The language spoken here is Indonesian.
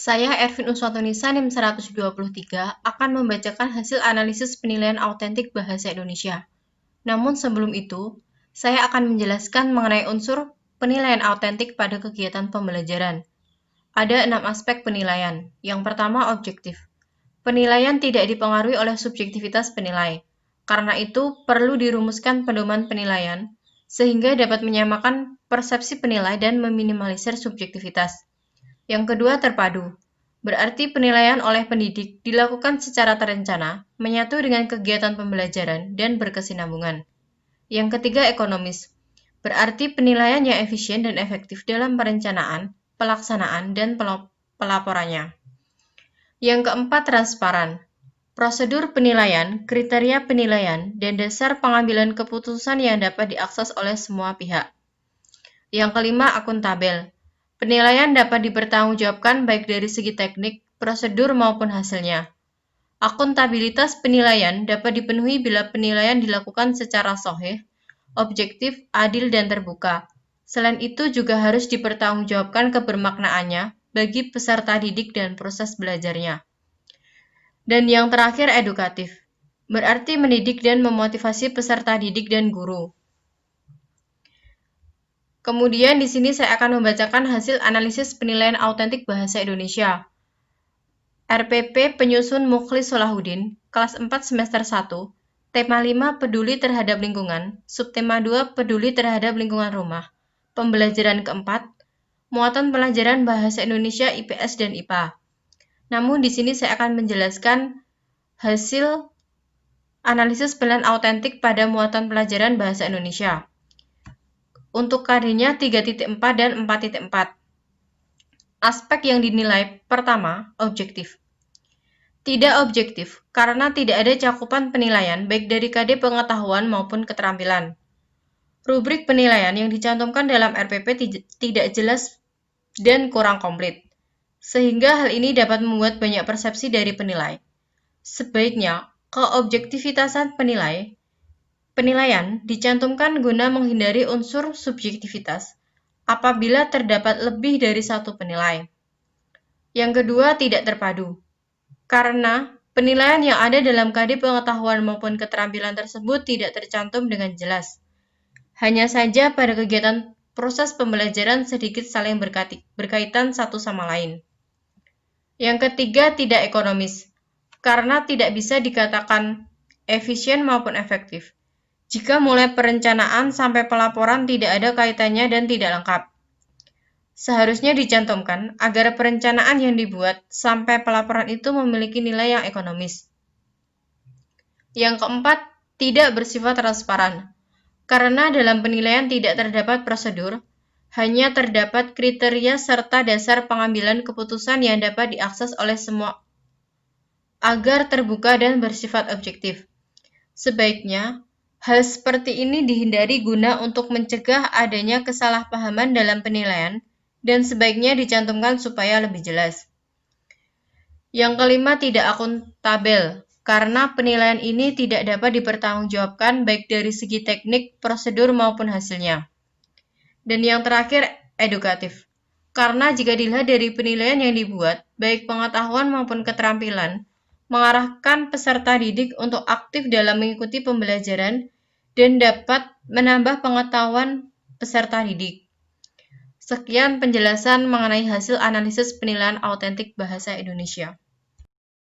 Saya Ervin Uswantonisa NIM 123 akan membacakan hasil analisis penilaian autentik bahasa Indonesia. Namun sebelum itu, saya akan menjelaskan mengenai unsur penilaian autentik pada kegiatan pembelajaran. Ada 6 aspek penilaian. Yang pertama, objektif. Penilaian tidak dipengaruhi oleh subjektivitas penilai. Karena itu, perlu dirumuskan pedoman penilaian sehingga dapat menyamakan persepsi penilai dan meminimalisir subjektivitas. Yang kedua, terpadu. Berarti penilaian oleh pendidik dilakukan secara terencana, menyatu dengan kegiatan pembelajaran, dan berkesinambungan. Yang ketiga, ekonomis. Berarti penilaian yang efisien dan efektif dalam perencanaan, pelaksanaan, dan pelaporannya. Yang keempat, transparan. Prosedur penilaian, kriteria penilaian, dan dasar pengambilan keputusan yang dapat diakses oleh semua pihak. Yang kelima, akuntabel. Penilaian dapat dipertanggungjawabkan baik dari segi teknik, prosedur maupun hasilnya. Akuntabilitas penilaian dapat dipenuhi bila penilaian dilakukan secara sahih, objektif, adil, dan terbuka. Selain itu juga harus dipertanggungjawabkan kebermaknaannya bagi peserta didik dan proses belajarnya. Dan yang terakhir, edukatif. Berarti mendidik dan memotivasi peserta didik dan guru. Kemudian di sini saya akan membacakan hasil analisis penilaian autentik bahasa Indonesia. RPP Penyusun Mukhlis Solahuddin, kelas 4 semester 1, tema 5 Peduli terhadap lingkungan, subtema 2 Peduli terhadap lingkungan rumah. Pembelajaran keempat, muatan pelajaran bahasa Indonesia IPS dan IPA. Namun di sini saya akan menjelaskan hasil analisis penilaian autentik pada muatan pelajaran bahasa Indonesia. Untuk KD-nya 3.4 dan 4.4. Aspek yang dinilai pertama, objektif. Tidak objektif, karena tidak ada cakupan penilaian baik dari KD pengetahuan maupun keterampilan. Rubrik penilaian yang dicantumkan dalam RPP tidak jelas dan kurang komplit, sehingga hal ini dapat membuat banyak persepsi dari penilai. Sebaiknya, keobjektivitasan penilaian dicantumkan guna menghindari unsur subjektivitas apabila terdapat lebih dari satu penilai. Yang kedua, tidak terpadu. Karena penilaian yang ada dalam KD pengetahuan maupun keterampilan tersebut tidak tercantum dengan jelas. Hanya saja pada kegiatan proses pembelajaran sedikit saling berkaitan satu sama lain. Yang ketiga, tidak ekonomis. Karena tidak bisa dikatakan efisien maupun efektif. Jika mulai perencanaan sampai pelaporan tidak ada kaitannya dan tidak lengkap. Seharusnya dicantumkan agar perencanaan yang dibuat sampai pelaporan itu memiliki nilai yang ekonomis. Yang keempat, tidak bersifat transparan. Karena dalam penilaian tidak terdapat prosedur, hanya terdapat kriteria serta dasar pengambilan keputusan yang dapat diakses oleh semua agar terbuka dan bersifat objektif. Sebaiknya, hal seperti ini dihindari guna untuk mencegah adanya kesalahpahaman dalam penilaian dan sebaiknya dicantumkan supaya lebih jelas. Yang kelima, tidak akuntabel, karena penilaian ini tidak dapat dipertanggungjawabkan baik dari segi teknik, prosedur maupun hasilnya. Dan yang terakhir, edukatif. Karena jika dilihat dari penilaian yang dibuat, baik pengetahuan maupun keterampilan, mengarahkan peserta didik untuk aktif dalam mengikuti pembelajaran dan dapat menambah pengetahuan peserta didik. Sekian penjelasan mengenai hasil analisis penilaian autentik bahasa Indonesia.